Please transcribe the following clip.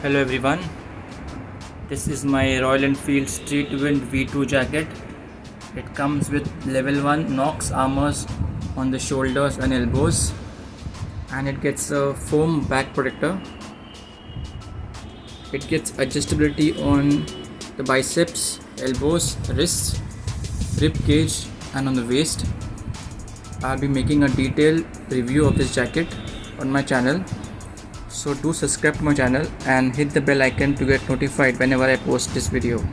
Hello everyone, this is my Royal Enfield Street Wind V2 jacket. It comes with level 1 Nox armors on the shoulders and elbows, and it gets a foam back protector. It gets adjustability on the biceps, elbows, wrists, rib cage and on the waist. I'll be making a detailed review of this jacket on my channel. So do subscribe to my channel and hit the bell icon to get notified whenever I post this video.